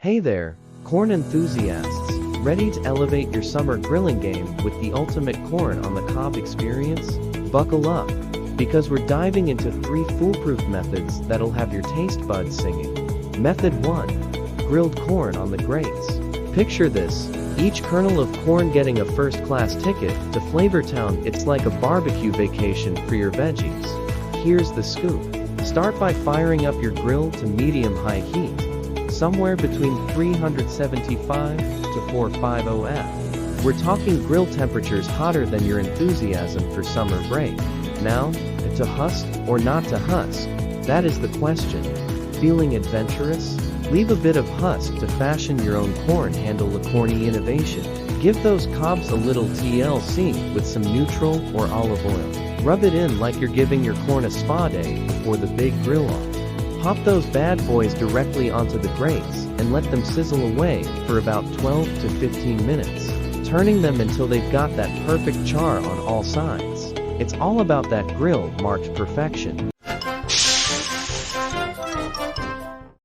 Hey there, corn enthusiasts, ready to elevate your summer grilling game with the ultimate corn-on-the-cob experience? Buckle up, because we're diving into 3 foolproof methods that'll have your taste buds singing. Method 1. Grilled corn on the grates. Picture this, each kernel of corn getting a first-class ticket to Flavortown. It's like a barbecue vacation for your veggies. Here's the scoop. Start by firing up your grill to medium-high heat, somewhere between 375 to 450 F. We're talking grill temperatures hotter than your enthusiasm for summer break. Now, to husk or not to husk? That is the question. Feeling adventurous? Leave a bit of husk to fashion your own corn handle, a corny innovation. Give those cobs a little TLC with some neutral or olive oil. Rub it in like you're giving your corn a spa day before the big grill-off. Pop those bad boys directly onto the grates and let them sizzle away for about 12 to 15 minutes, turning them until they've got that perfect char on all sides. It's all about that grill-marked perfection.